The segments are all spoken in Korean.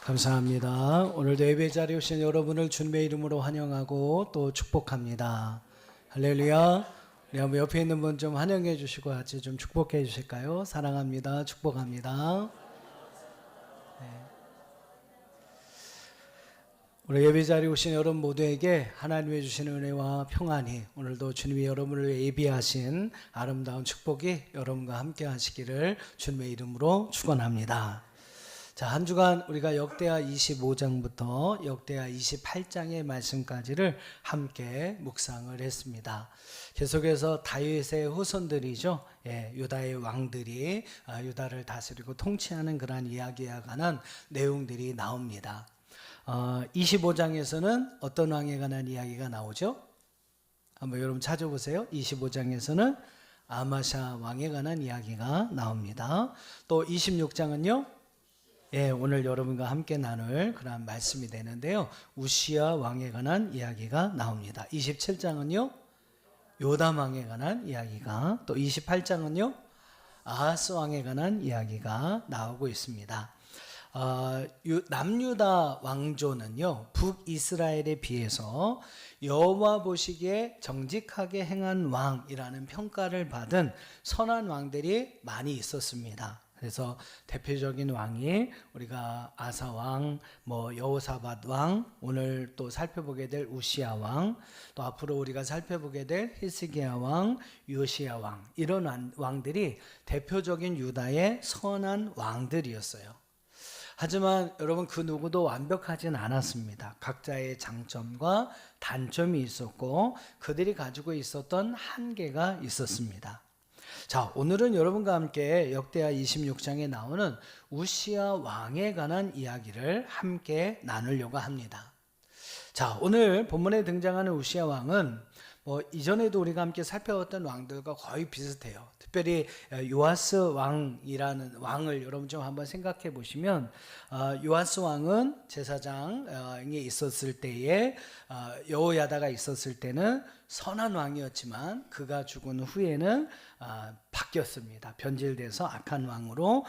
감사합니다. 오늘도 예배 자리에 오신 여러분을 주님의 이름으로 환영하고 또 축복합니다. 할렐루야. 우리 한번 옆에 있는 분 좀 환영해 주시고 같이 좀 축복해 주실까요? 사랑합니다. 축복합니다. 우리 예배 자리에 오신 여러분 모두에게 하나님의 주시는 은혜와 평안이 오늘도 주님이 여러분을 예비하신 아름다운 축복이 여러분과 함께 하시기를 주님의 이름으로 축원합니다. 자, 한 주간 우리가 역대하 25장부터 역대하 28장의 말씀까지를 함께 묵상을 했습니다. 계속해서 다윗의 후손들이죠. 유다의 왕들이 유다를 다스리고 통치하는 그러한 이야기에 관한 내용들이 나옵니다. 25장에서는 어떤 왕에 관한 이야기가 나오죠? 한번 여러분 찾아보세요. 25장에서는 아마샤 왕에 관한 이야기가 나옵니다. 또 26장은요? 오늘 여러분과 함께 나눌 그런 말씀이 되는데요. 우시야 왕에 관한 이야기가 나옵니다. 27장은요. 요담 왕에 관한 이야기가, 또 28장은요. 아하스 왕에 관한 이야기가 나오고 있습니다. 남유다 왕조는요. 북이스라엘에 비해서 여호와 보시기에 정직하게 행한 왕이라는 평가를 받은 선한 왕들이 많이 있었습니다. 그래서 대표적인 왕이 우리가 아사 왕, 여호사밧 왕, 오늘 또 살펴보게 될 우시야 왕, 또 앞으로 우리가 살펴보게 될 히스기야 왕, 요시야 왕, 이런 왕들이 대표적인 유다의 선한 왕들이었어요. 하지만 여러분 그 누구도 완벽하진 않았습니다. 각자의 장점과 단점이 있었고 그들이 가지고 있었던 한계가 있었습니다. 자, 오늘은 여러분과 함께 역대하 26장에 나오는 우시야 왕에 관한 이야기를 함께 나누려고 합니다. 자, 오늘 본문에 등장하는 우시야 왕은 이전에도 우리가 함께 살펴봤던 왕들과 거의 비슷해요. 특별히 요아스 왕이라는 왕을 여러분 좀 한번 생각해 보시면, 요아스 왕은 제사장이 있었을 때에 여호야다가 있었을 때는 선한 왕이었지만 그가 죽은 후에는 바뀌었습니다. 변질돼서 악한 왕으로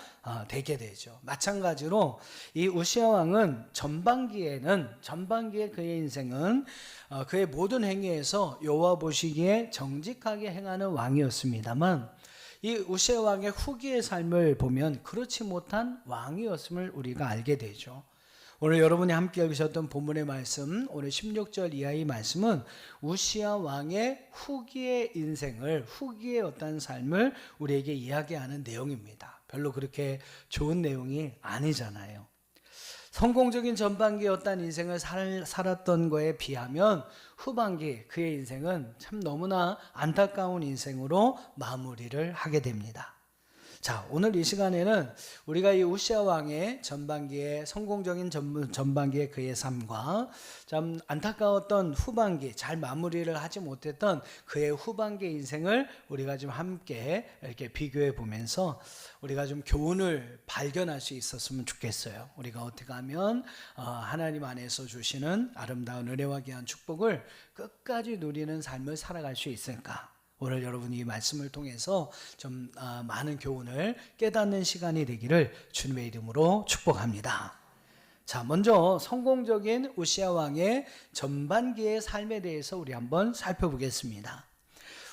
되게 되죠. 마찬가지로 이 우시야 왕은 전반기에 그의 인생은 그의 모든 행위에서 여호와 보시기에 정직하게 행하는 왕이었습니다만, 이 우시야 왕의 후기의 삶을 보면 그렇지 못한 왕이었음을 우리가 알게 되죠. 오늘 여러분이 함께 읽으셨던 본문의 말씀, 오늘 16절 이하의 말씀은 우시야 왕의 후기의 인생을, 후기의 어떤 삶을 우리에게 이야기하는 내용입니다. 별로 그렇게 좋은 내용이 아니잖아요. 성공적인 전반기의 어떤 인생을 살았던 거에 비하면 후반기 그의 인생은 참 너무나 안타까운 인생으로 마무리를 하게 됩니다. 자, 오늘 이 시간에는 우리가 이 우시야 왕의 전반기의 성공적인 전반기의 그의 삶과 참 안타까웠던 후반기, 잘 마무리를 하지 못했던 그의 후반기 인생을 우리가 좀 함께 이렇게 비교해 보면서 우리가 좀 교훈을 발견할 수 있었으면 좋겠어요. 우리가 어떻게 하면 하나님 안에서 주시는 아름다운 은혜와 귀한 축복을 끝까지 누리는 삶을 살아갈 수 있을까? 오늘 여러분이 이 말씀을 통해서 좀 많은 교훈을 깨닫는 시간이 되기를 주님의 이름으로 축복합니다. 자, 먼저 성공적인 우시야 왕의 전반기의 삶에 대해서 우리 한번 살펴보겠습니다.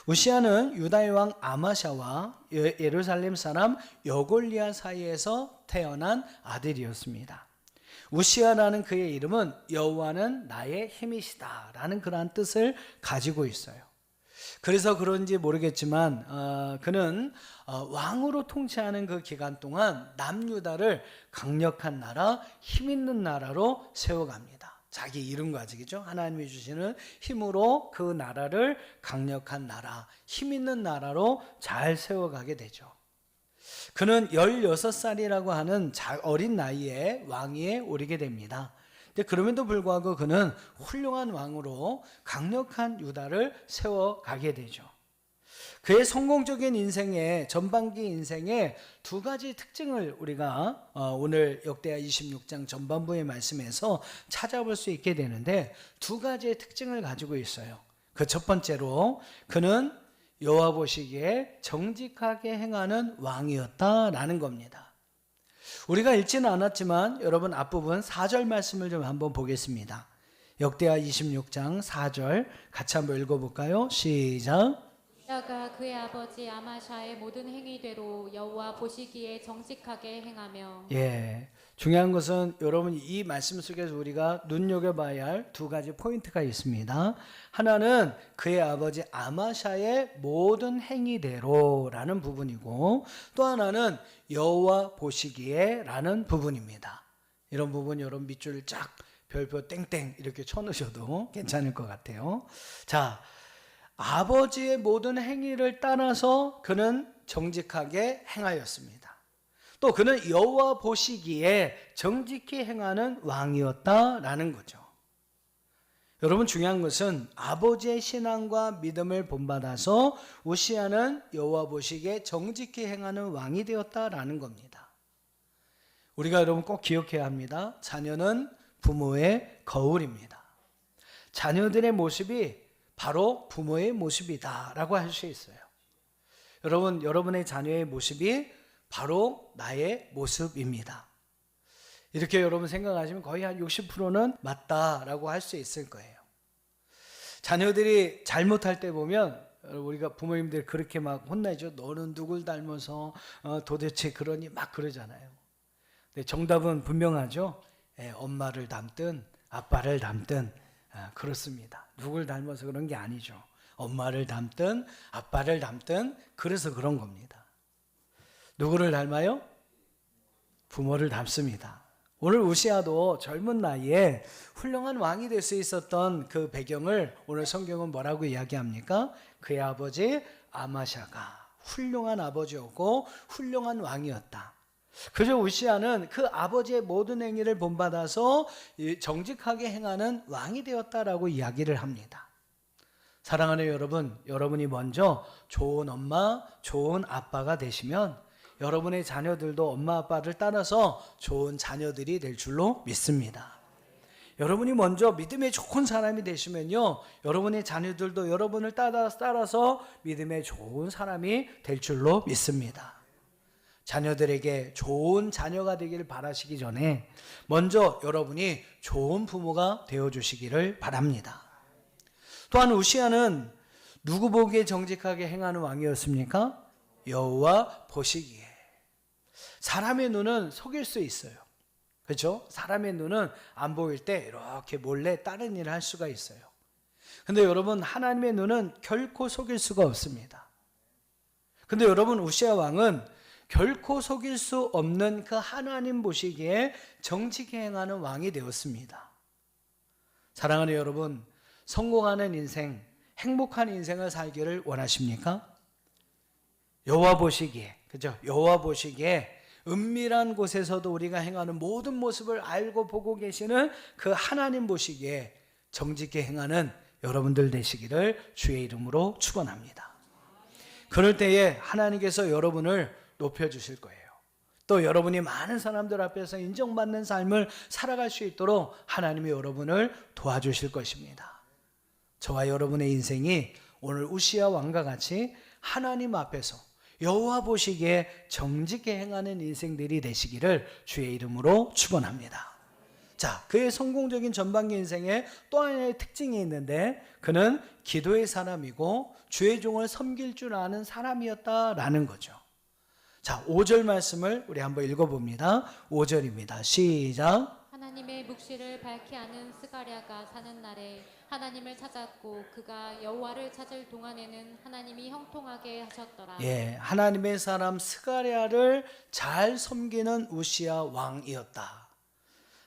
우시야는 유다의 왕 아마샤와 예루살렘 사람 여골리아 사이에서 태어난 아들이었습니다. 우시야라는 그의 이름은 여호와는 나의 힘이시다 라는 그러한 뜻을 가지고 있어요. 그래서 그런지 모르겠지만 그는 왕으로 통치하는 그 기간 동안 남유다를 강력한 나라, 힘 있는 나라로 세워갑니다. 자기 이름 가지기죠. 하나님이 주시는 힘으로 그 나라를 강력한 나라, 힘 있는 나라로 잘 세워가게 되죠. 그는 16살이라고 하는 어린 나이에 왕위에 오르게 됩니다. 그럼에도 불구하고 그는 훌륭한 왕으로 강력한 유다를 세워가게 되죠. 그의 성공적인 인생의 전반기 인생의 두 가지 특징을 우리가 오늘 역대하 26장 전반부의 말씀에서 찾아볼 수 있게 되는데, 두 가지의 특징을 가지고 있어요. 그 첫 번째로 그는 여호와 보시기에 정직하게 행하는 왕이었다라는 겁니다. 우리가 읽지는 않았지만 여러분 앞부분 4절 말씀을 좀 한번 보겠습니다. 역대하 26장 4절 같이 한번 읽어볼까요? 시작. 우시아가 그의 아버지 아마샤의 모든 행위대로 여호와 보시기에 정직하게 행하며. 예, 중요한 것은 여러분 이 말씀 속에서 우리가 눈여겨봐야 할 두 가지 포인트가 있습니다. 하나는 그의 아버지 아마샤의 모든 행위대로라는 부분이고, 또 하나는 여호와 보시기에 라는 부분입니다. 이런 부분 여러분 밑줄을 쫙 별표 땡땡 이렇게 쳐놓으셔도 괜찮을 것 같아요. 자, 아버지의 모든 행위를 따라서 그는 정직하게 행하였습니다. 또 그는 여호와 보시기에 정직히 행하는 왕이었다라는 거죠. 여러분 중요한 것은 아버지의 신앙과 믿음을 본받아서 우시아는 여호와 보시기에 정직히 행하는 왕이 되었다라는 겁니다. 우리가 여러분 꼭 기억해야 합니다. 자녀는 부모의 거울입니다. 자녀들의 모습이 바로 부모의 모습이다 라고 할 수 있어요. 여러분, 여러분의 자녀의 모습이 바로 나의 모습입니다. 이렇게 여러분 생각하시면 거의 한 60%는 맞다라고 할 수 있을 거예요. 자녀들이 잘못할 때 보면 우리가 부모님들 그렇게 막 혼나죠. 너는 누굴 닮아서 도대체 그러니 막 그러잖아요. 근데 정답은 분명하죠. 엄마를 닮든 아빠를 닮든 그렇습니다. 누굴 닮아서 그런 게 아니죠. 엄마를 닮든 아빠를 닮든 그래서 그런 겁니다. 누구를 닮아요? 부모를 닮습니다. 오늘 우시아도 젊은 나이에 훌륭한 왕이 될 수 있었던 그 배경을 오늘 성경은 뭐라고 이야기합니까? 그의 아버지 아마샤가 훌륭한 아버지였고 훌륭한 왕이었다. 그저 우시아는 그 아버지의 모든 행위를 본받아서 정직하게 행하는 왕이 되었다라고 이야기를 합니다. 사랑하는 여러분, 여러분이 먼저 좋은 엄마, 좋은 아빠가 되시면 여러분의 자녀들도 엄마 아빠를 따라서 좋은 자녀들이 될 줄로 믿습니다. 여러분이 먼저 믿음의 좋은 사람이 되시면요, 여러분의 자녀들도 여러분을 따라서 믿음의 좋은 사람이 될 줄로 믿습니다. 자녀들에게 좋은 자녀가 되기를 바라시기 전에 먼저 여러분이 좋은 부모가 되어주시기를 바랍니다. 또한 우시아는 누구 보기에 정직하게 행하는 왕이었습니까? 여호와 보시기에. 사람의 눈은 속일 수 있어요. 그렇죠? 사람의 눈은 안 보일 때 이렇게 몰래 다른 일을 할 수가 있어요. 근데 여러분 하나님의 눈은 결코 속일 수가 없습니다. 근데 여러분 우시아 왕은 결코 속일 수 없는 그 하나님 보시기에 정직히 행하는 왕이 되었습니다. 사랑하는 여러분, 성공하는 인생, 행복한 인생을 살기를 원하십니까? 여호와 보시기에, 그죠? 여호와 보시기에 은밀한 곳에서도 우리가 행하는 모든 모습을 알고 보고 계시는 그 하나님 보시기에 정직히 행하는 여러분들 되시기를 주의 이름으로 축원합니다. 그럴 때에 하나님께서 여러분을 높여주실 거예요. 또 여러분이 많은 사람들 앞에서 인정받는 삶을 살아갈 수 있도록 하나님이 여러분을 도와주실 것입니다. 저와 여러분의 인생이 오늘 우시아 왕과 같이 하나님 앞에서 여호와 보시기에 정직히 행하는 인생들이 되시기를 주의 이름으로 축원합니다. 자, 그의 성공적인 전반기 인생에 또 하나의 특징이 있는데 그는 기도의 사람이고 주의 종을 섬길 줄 아는 사람이었다라는 거죠. 자, 5절 말씀을 우리 한번 읽어봅니다. 5절입니다. 시작. 하나님의 묵시를 밝히 아는 스가랴가 사는 날에 하나님을 찾았고 그가 여호와를 찾을 동안에는 하나님이 형통하게 하셨더라. 예, 하나님의 사람 스가랴를 잘 섬기는 우시아 왕이었다.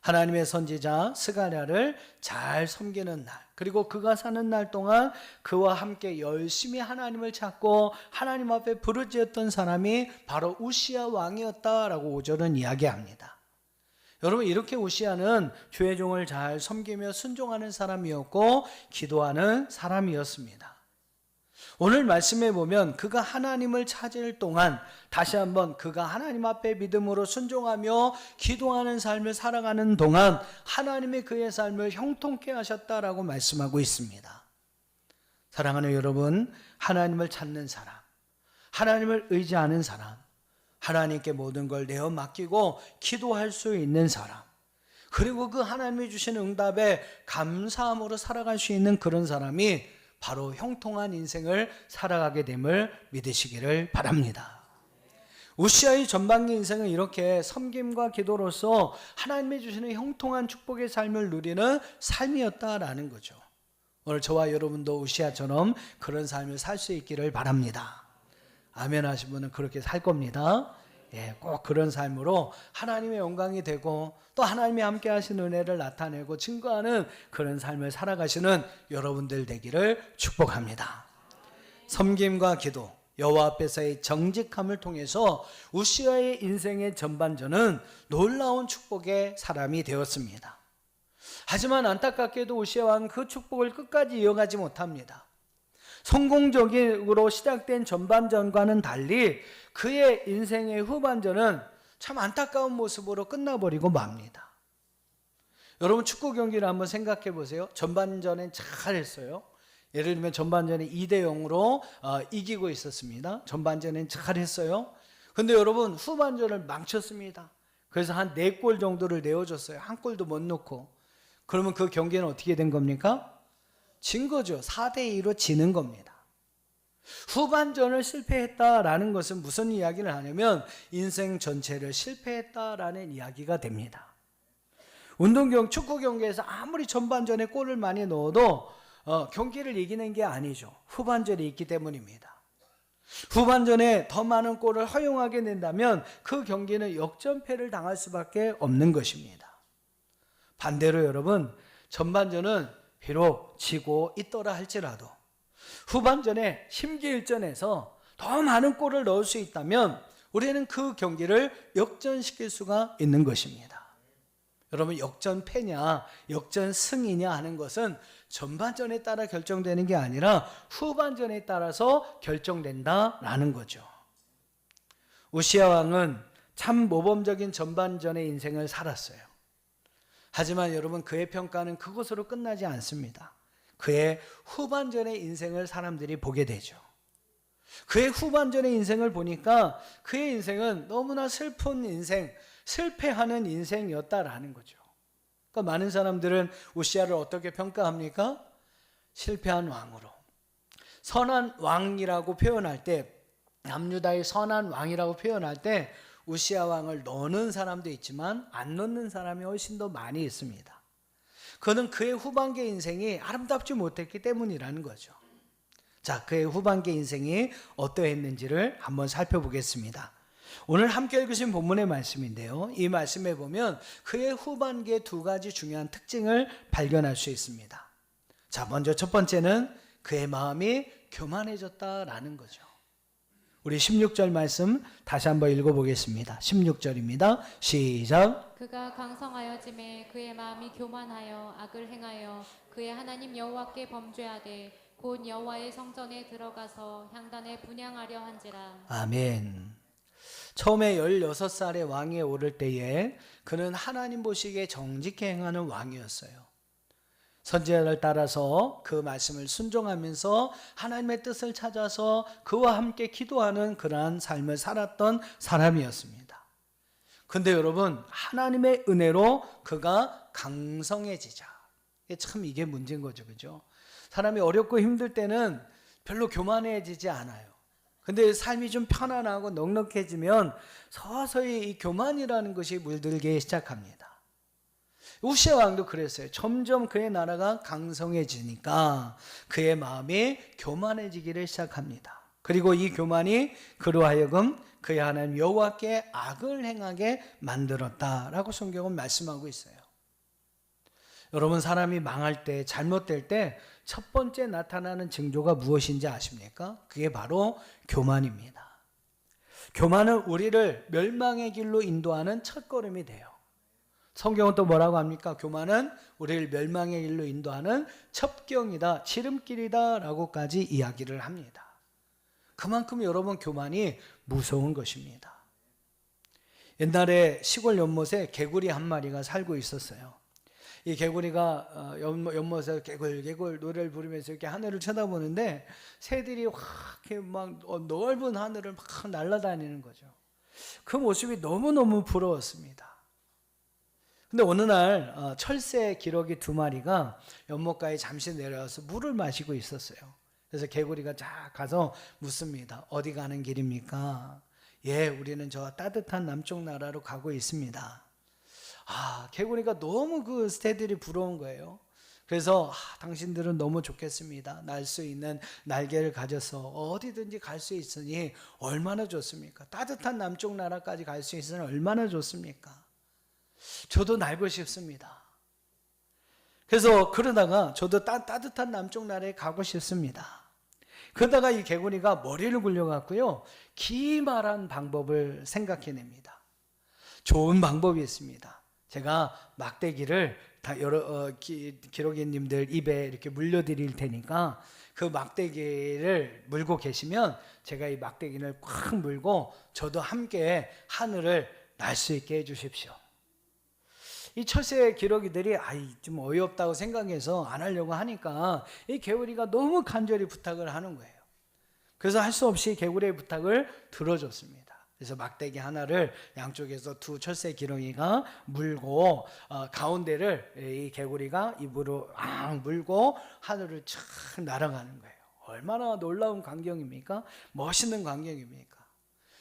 하나님의 선지자 스가랴를 잘 섬기는 날, 그리고 그가 사는 날 동안 그와 함께 열심히 하나님을 찾고 하나님 앞에 부르짖었던 사람이 바로 우시아 왕이었다라고 5절은 이야기합니다. 여러분, 이렇게 우시아는 주의 종을 잘 섬기며 순종하는 사람이었고 기도하는 사람이었습니다. 오늘 말씀에 보면 그가 하나님을 찾을 동안 다시 한번 그가 하나님 앞에 믿음으로 순종하며 기도하는 삶을 살아가는 동안 하나님이 그의 삶을 형통케 하셨다라고 말씀하고 있습니다. 사랑하는 여러분, 하나님을 찾는 사람, 하나님을 의지하는 사람, 하나님께 모든 걸 내어 맡기고 기도할 수 있는 사람, 그리고 그 하나님이 주신 응답에 감사함으로 살아갈 수 있는 그런 사람이 바로 형통한 인생을 살아가게 됨을 믿으시기를 바랍니다. 우시아의 전반기 인생은 이렇게 섬김과 기도로서 하나님이 주시는 형통한 축복의 삶을 누리는 삶이었다라는 거죠. 오늘 저와 여러분도 우시아처럼 그런 삶을 살 수 있기를 바랍니다. 아멘 하신 분은 그렇게 살 겁니다. 꼭 그런 삶으로 하나님의 영광이 되고 또 하나님이 함께 하신 은혜를 나타내고 증거하는 그런 삶을 살아가시는 여러분들 되기를 축복합니다. 섬김과 기도, 여호와 앞에서의 정직함을 통해서 우시아의 인생의 전반전은 놀라운 축복의 사람이 되었습니다. 하지만 안타깝게도 우시아 왕은 그 축복을 끝까지 이어가지 못합니다. 성공적으로 시작된 전반전과는 달리 그의 인생의 후반전은 참 안타까운 모습으로 끝나버리고 맙니다. 여러분 축구 경기를 한번 생각해 보세요. 전반전엔 잘했어요. 예를 들면 전반전에 2대0으로 이기고 있었습니다. 전반전엔 잘했어요. 근데 여러분 후반전을 망쳤습니다. 그래서 한 4골 정도를 내어줬어요. 한 골도 못 넣고. 그러면 그 경기는 어떻게 된 겁니까? 진 거죠. 4대2로 지는 겁니다. 후반전을 실패했다라는 것은 무슨 이야기를 하냐면 인생 전체를 실패했다라는 이야기가 됩니다. 축구 경기에서 아무리 전반전에 골을 많이 넣어도 경기를 이기는 게 아니죠. 후반전이 있기 때문입니다. 후반전에 더 많은 골을 허용하게 된다면 그 경기는 역전패를 당할 수밖에 없는 것입니다. 반대로 여러분, 전반전은 비록 지고 있더라 할지라도 후반전에 심기일전에서 더 많은 골을 넣을 수 있다면 우리는 그 경기를 역전시킬 수가 있는 것입니다. 여러분 역전패냐 역전승이냐 하는 것은 전반전에 따라 결정되는 게 아니라 후반전에 따라서 결정된다라는 거죠. 우시아 왕은 참 모범적인 전반전의 인생을 살았어요. 하지만 여러분 그의 평가는 그것으로 끝나지 않습니다. 그의 후반전의 인생을 사람들이 보게 되죠. 그의 후반전의 인생을 보니까 그의 인생은 너무나 슬픈 인생, 실패하는 인생이었다라는 거죠. 그러니까 많은 사람들은 우시아를 어떻게 평가합니까? 실패한 왕으로. 선한 왕이라고 표현할 때, 남유다의 선한 왕이라고 표현할 때 우시아 왕을 넣는 사람도 있지만 안 넣는 사람이 훨씬 더 많이 있습니다. 그는 그의 후반기 인생이 아름답지 못했기 때문이라는 거죠. 자, 그의 후반기 인생이 어떠했는지를 한번 살펴보겠습니다. 오늘 함께 읽으신 본문의 말씀인데요. 이 말씀에 보면 그의 후반기의 2가지 중요한 특징을 발견할 수 있습니다. 자, 먼저 첫 번째는 그의 마음이 교만해졌다라는 거죠. 우리 16절 말씀 다시 한번 읽어보겠습니다. 16절입니다. 시작. 그가 강성하여짐에 그의 마음이 교만하여 악을 행하여 그의 하나님 여호와께 범죄하되 곧 여호와의 성전에 들어가서 향단에 분향하려 한지라. 아멘. 처음에 16살의 왕위에 오를 때에 그는 하나님 보시기에 정직히 행하는 왕이었어요. 선지자를 따라서 그 말씀을 순종하면서 하나님의 뜻을 찾아서 그와 함께 기도하는 그러한 삶을 살았던 사람이었습니다. 근데 여러분 하나님의 은혜로 그가 강성해지자. 참 이게 문제인 거죠. 그죠? 사람이 어렵고 힘들 때는 별로 교만해지지 않아요. 근데 삶이 좀 편안하고 넉넉해지면 서서히 이 교만이라는 것이 물들기 시작합니다. 우시아 왕도 그랬어요. 점점 그의 나라가 강성해지니까 그의 마음이 교만해지기를 시작합니다. 그리고 이 교만이 그로 하여금 그의 하나님 여호와께 악을 행하게 만들었다라고 성경은 말씀하고 있어요. 여러분 사람이 망할 때 잘못될 때 첫 번째 나타나는 징조가 무엇인지 아십니까? 그게 바로 교만입니다. 교만은 우리를 멸망의 길로 인도하는 첫걸음이 돼요. 성경은 또 뭐라고 합니까? 교만은 우리를 멸망의 길로 인도하는 첩경이다, 지름길이다 라고까지 이야기를 합니다. 그만큼 여러분 교만이 무서운 것입니다. 옛날에 시골 연못에 개구리 한 마리가 살고 있었어요. 이 개구리가 연못에서 개굴개굴 노래를 부르면서 이렇게 하늘을 쳐다보는데 새들이 확 이렇게 막 넓은 하늘을 막 날아다니는 거죠. 그 모습이 너무너무 부러웠습니다. 근데 어느 날 철새 기러기 2마리가 연못가에 잠시 내려와서 물을 마시고 있었어요. 그래서 개구리가 쫙 가서 묻습니다. 어디 가는 길입니까? 예, 우리는 저 따뜻한 남쪽 나라로 가고 있습니다. 개구리가 너무 그 새들이 부러운 거예요. 그래서 당신들은 너무 좋겠습니다. 날 수 있는 날개를 가져서 어디든지 갈 수 있으니 얼마나 좋습니까? 따뜻한 남쪽 나라까지 갈 수 있으니 얼마나 좋습니까? 저도 날고 싶습니다. 그래서 그러다가 저도 따뜻한 남쪽 나라에 가고 싶습니다. 그러다가 이 개구리가 머리를 굴려갖고요, 기말한 방법을 생각해냅니다. 좋은 방법이 있습니다. 제가 막대기를 다 여러 기러기님들 입에 이렇게 물려드릴 테니까 그 막대기를 물고 계시면 제가 이 막대기를 꽉 물고 저도 함께 하늘을 날 수 있게 해주십시오. 이 철새 기러기들이 좀 어이없다고 생각해서 안 하려고 하니까 이 개구리가 너무 간절히 부탁을 하는 거예요. 그래서 할 수 없이 개구리의 부탁을 들어줬습니다. 그래서 막대기 하나를 양쪽에서 2 철새 기러기가 물고 가운데를 이 개구리가 입으로 물고 하늘을 쫙 날아가는 거예요. 얼마나 놀라운 광경입니까? 멋있는 광경입니까?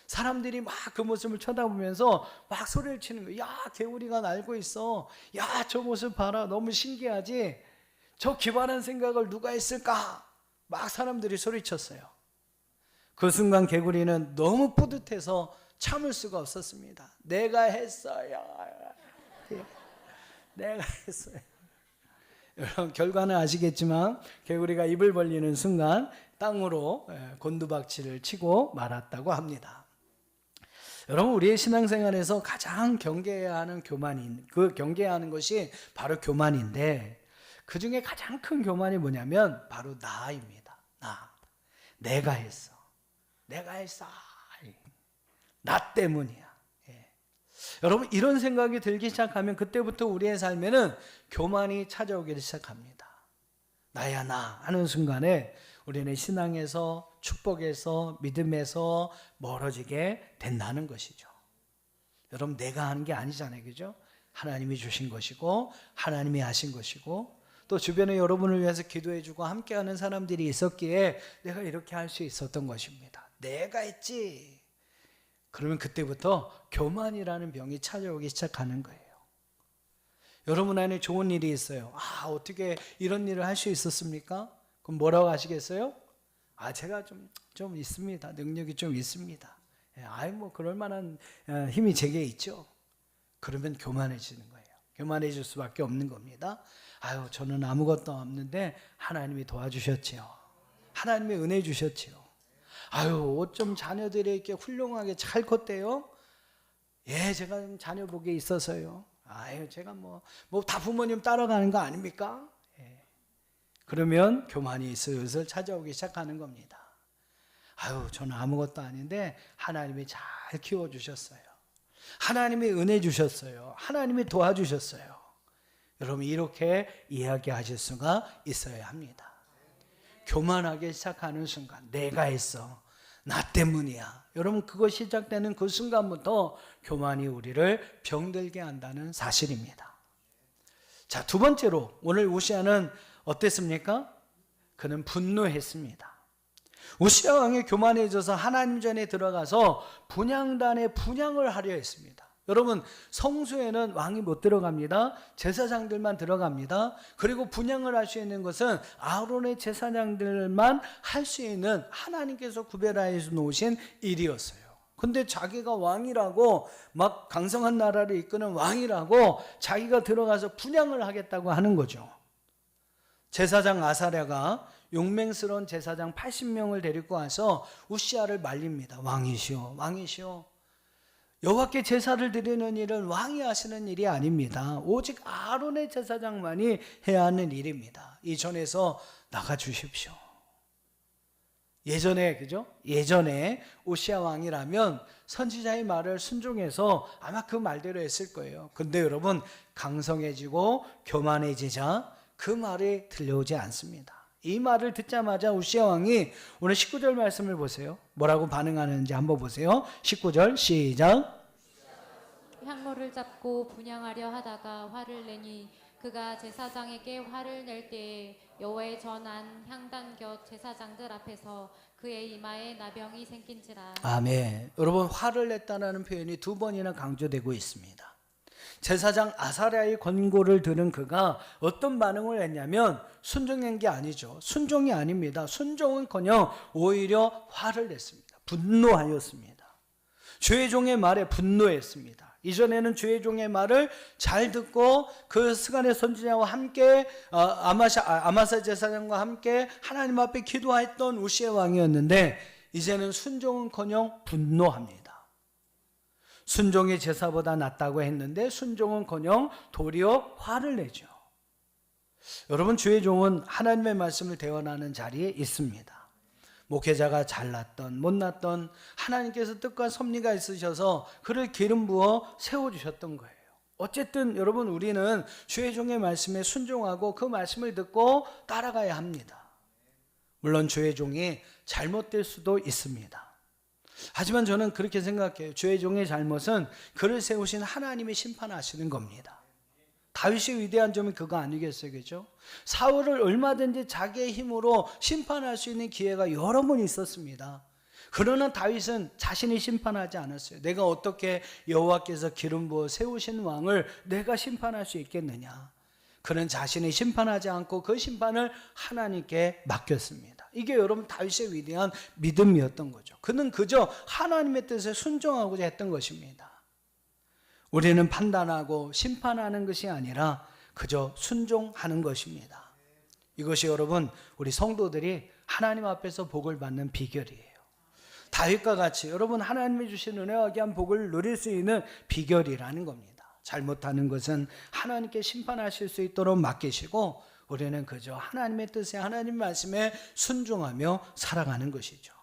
사람들이 막 그 모습을 쳐다보면서 막 소리를 치는 거예요. 야, 개구리가 날고 있어. 야, 저 모습 봐라. 너무 신기하지? 저 기발한 생각을 누가 했을까? 막 사람들이 소리쳤어요. 그 순간 개구리는 너무 뿌듯해서 참을 수가 없었습니다. 내가 했어요. 내가 했어요. 여러분, 결과는 아시겠지만 개구리가 입을 벌리는 순간 땅으로 곤두박질을 치고 말았다고 합니다. 여러분, 우리의 신앙생활에서 가장 경계해야 하는 경계해야 하는 것이 바로 교만인데, 그 중에 가장 큰 교만이 뭐냐면 바로 나입니다. 내가 했어. 나 때문이야. 여러분, 이런 생각이 들기 시작하면 그때부터 우리의 삶에는 교만이 찾아오기 시작합니다. 나야 나 하는 순간에 우리는 신앙에서, 축복에서, 믿음에서 멀어지게 된다는 것이죠. 여러분, 내가 하는 게 아니잖아요, 그죠? 하나님이 주신 것이고 하나님이 하신 것이고, 또 주변에 여러분을 위해서 기도해주고 함께하는 사람들이 있었기에 내가 이렇게 할 수 있었던 것입니다. 내가 했지. 그러면 그때부터 교만이라는 병이 찾아오기 시작하는 거예요. 여러분 안에 좋은 일이 있어요. 어떻게 이런 일을 할 수 있었습니까? 그럼 뭐라고 하시겠어요? 제가 좀 있습니다. 능력이 좀 있습니다. 그럴 만한 힘이 제게 있죠. 그러면 교만해지는 거예요. 교만해질 수밖에 없는 겁니다. 저는 아무것도 없는데 하나님이 도와주셨지요. 하나님이 은혜 주셨지요. 옷 좀 자녀들에게 훌륭하게 잘 컸대요. 제가 좀 자녀 복에 있어서요. 제가 다 부모님 따라가는 거 아닙니까? 그러면 교만이 슬슬 찾아오기 시작하는 겁니다. 저는 아무것도 아닌데 하나님이 잘 키워주셨어요. 하나님이 은혜 주셨어요. 하나님이 도와주셨어요. 여러분, 이렇게 이야기하실 수가 있어야 합니다. 교만하게 시작하는 순간, 내가 했어. 나 때문이야. 여러분, 그거 시작되는 그 순간부터 교만이 우리를 병들게 한다는 사실입니다. 자, 2번째로 오늘 우시아는 어땠습니까? 그는 분노했습니다. 우시아 왕이 교만해져서 하나님 전에 들어가서 분향단에 분향을 하려 했습니다. 여러분, 성소에는 왕이 못 들어갑니다. 제사장들만 들어갑니다. 그리고 분향을 할 수 있는 것은 아론의 제사장들만 할 수 있는 하나님께서 구별하여 놓으신 일이었어요. 근데 자기가 왕이라고, 막 강성한 나라를 이끄는 왕이라고 자기가 들어가서 분향을 하겠다고 하는 거죠. 제사장 아사랴가 용맹스러운 제사장 80명을 데리고 와서 우시아를 말립니다. 왕이시오, 왕이시오. 여호와께 제사를 드리는 일은 왕이 하시는 일이 아닙니다. 오직 아론의 제사장만이 해야 하는 일입니다. 이 전에서 나가 주십시오. 예전에 우시아 왕이라면 선지자의 말을 순종해서 아마 그 말대로 했을 거예요. 근데 여러분, 강성해지고 교만해지자 그 말이 들려오지 않습니다. 이 말을 듣자마자 우시야 왕이 오늘 19절 말씀을 보세요. 뭐라고 반응하는지 한번 보세요. 19절 시작. 향로를 잡고 분향하려 하다가 화를 내니 그가 제사장에게 화를 낼 때에 여호와의 전한 향단 곁 제사장들 앞에서 그의 이마에 나병이 생긴지라. 아멘. 여러분, 화를 냈다는 표현이 두 번이나 강조되고 있습니다. 제사장 아사랴의 권고를 들은 그가 어떤 반응을 했냐면 순종한 게 아니죠. 순종이 아닙니다. 순종은커녕 오히려 화를 냈습니다. 분노하였습니다. 주의 종의 말에 분노했습니다. 이전에는 주의 종의 말을 잘 듣고 그 스간의 선지자와 함께 아마사 제사장과 함께 하나님 앞에 기도했던 우시야 왕이었는데 이제는 순종은커녕 분노합니다. 순종이 제사보다 낫다고 했는데 순종은커녕 도리어 화를 내죠. 여러분, 주의 종은 하나님의 말씀을 대언하는 자리에 있습니다. 목회자가 잘났던 못났던 하나님께서 뜻과 섭리가 있으셔서 그를 기름 부어 세워주셨던 거예요. 어쨌든 여러분, 우리는 주의 종의 말씀에 순종하고 그 말씀을 듣고 따라가야 합니다. 물론 주의 종이 잘못될 수도 있습니다. 하지만 저는 그렇게 생각해요. 주의 종의 잘못은 그를 세우신 하나님이 심판하시는 겁니다. 다윗의 위대한 점이 그거 아니겠어요? 그죠? 사울을 얼마든지 자기의 힘으로 심판할 수 있는 기회가 여러 번 있었습니다. 그러나 다윗은 자신이 심판하지 않았어요. 내가 어떻게 여호와께서 기름 부어 세우신 왕을 내가 심판할 수 있겠느냐. 그는 자신이 심판하지 않고 그 심판을 하나님께 맡겼습니다. 이게 여러분 다윗의 위대한 믿음이었던 거죠. 그는 그저 하나님의 뜻에 순종하고자 했던 것입니다. 우리는 판단하고 심판하는 것이 아니라 그저 순종하는 것입니다. 이것이 여러분 우리 성도들이 하나님 앞에서 복을 받는 비결이에요. 다윗과 같이 여러분 하나님이 주신 은혜와 귀한 복을 누릴 수 있는 비결이라는 겁니다. 잘못하는 것은 하나님께 심판하실 수 있도록 맡기시고 우리는 그저 하나님의 뜻에 하나님 말씀에 순종하며 살아가는 것이죠.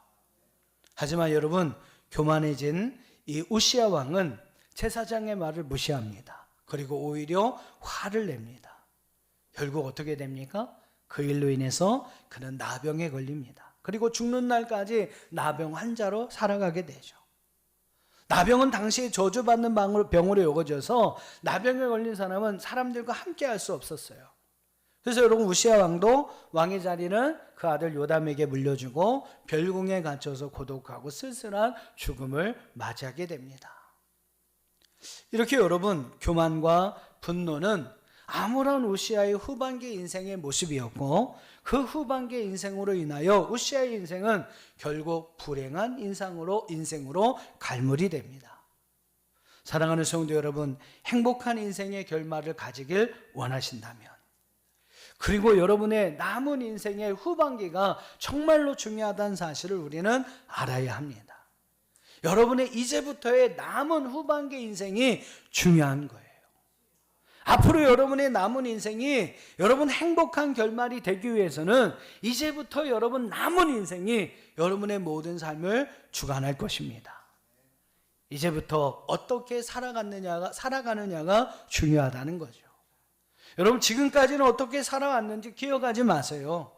하지만 여러분 교만해진 이 우시야 왕은 제사장의 말을 무시합니다. 그리고 오히려 화를 냅니다. 결국 어떻게 됩니까? 그 일로 인해서 그는 나병에 걸립니다. 그리고 죽는 날까지 나병 환자로 살아가게 되죠. 나병은 당시에 저주받는 병으로 여겨져서 나병에 걸린 사람은 사람들과 함께 할 수 없었어요. 그래서 여러분 우시야 왕도 왕의 자리는 그 아들 요담에게 물려주고 별궁에 갇혀서 고독하고 쓸쓸한 죽음을 맞이하게 됩니다. 이렇게 여러분 교만과 분노는 아무런 우시야의 후반기 인생의 모습이었고 그 후반기 인생으로 인하여 우시야의 인생은 결국 불행한 인생으로 갈무리 됩니다. 사랑하는 성도 여러분, 행복한 인생의 결말을 가지길 원하신다면 그리고 여러분의 남은 인생의 후반기가 정말로 중요하다는 사실을 우리는 알아야 합니다. 여러분의 이제부터의 남은 후반기 인생이 중요한 거예요. 앞으로 여러분의 남은 인생이 여러분 행복한 결말이 되기 위해서는 이제부터 여러분 남은 인생이 여러분의 모든 삶을 주관할 것입니다. 이제부터 어떻게 살아가느냐가 중요하다는 거죠. 여러분 지금까지는 어떻게 살아왔는지 기억하지 마세요.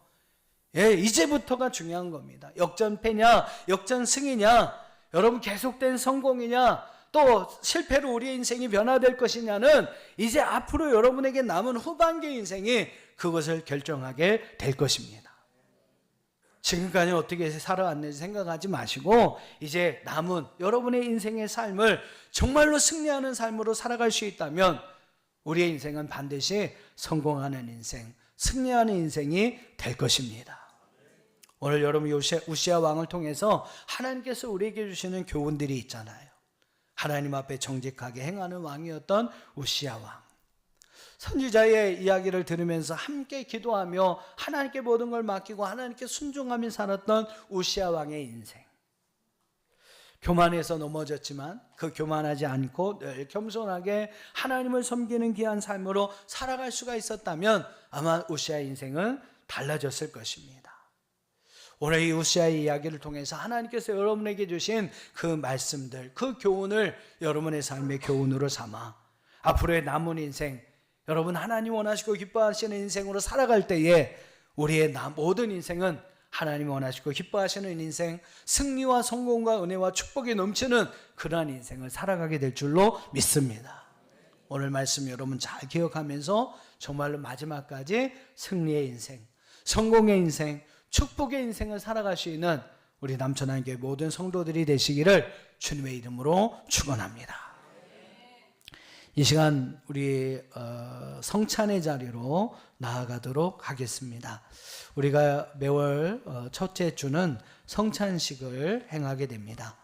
이제부터가 중요한 겁니다. 역전패냐 역전승이냐 여러분 계속된 성공이냐 또 실패로 우리의 인생이 변화될 것이냐는 이제 앞으로 여러분에게 남은 후반기 인생이 그것을 결정하게 될 것입니다. 지금까지 어떻게 살아왔는지 생각하지 마시고 이제 남은 여러분의 인생의 삶을 정말로 승리하는 삶으로 살아갈 수 있다면 우리의 인생은 반드시 성공하는 인생, 승리하는 인생이 될 것입니다. 오늘 여러분 우시야 왕을 통해서 하나님께서 우리에게 주시는 교훈들이 있잖아요. 하나님 앞에 정직하게 행하는 왕이었던 우시야 왕. 선지자의 이야기를 들으면서 함께 기도하며 하나님께 모든 걸 맡기고 하나님께 순종하며 살았던 우시야 왕의 인생. 교만해서 넘어졌지만 그 교만하지 않고 늘 겸손하게 하나님을 섬기는 귀한 삶으로 살아갈 수가 있었다면 아마 우시야의 인생은 달라졌을 것입니다. 오늘 이 우시야의 이야기를 통해서 하나님께서 여러분에게 주신 그 말씀들, 그 교훈을 여러분의 삶의 교훈으로 삼아 앞으로의 남은 인생, 여러분 하나님 원하시고 기뻐하시는 인생으로 살아갈 때에 우리의 모든 인생은 하나님이 원하시고 기뻐하시는 인생, 승리와 성공과 은혜와 축복이 넘치는 그러한 인생을 살아가게 될 줄로 믿습니다. 오늘 말씀 여러분 잘 기억하면서 정말로 마지막까지 승리의 인생, 성공의 인생, 축복의 인생을 살아갈 수 있는 우리 남천안교회 모든 성도들이 되시기를 주님의 이름으로 축원합니다. 이 시간 우리 성찬의 자리로 나아가도록 하겠습니다. 우리가 매월 첫째 주는 성찬식을 행하게 됩니다.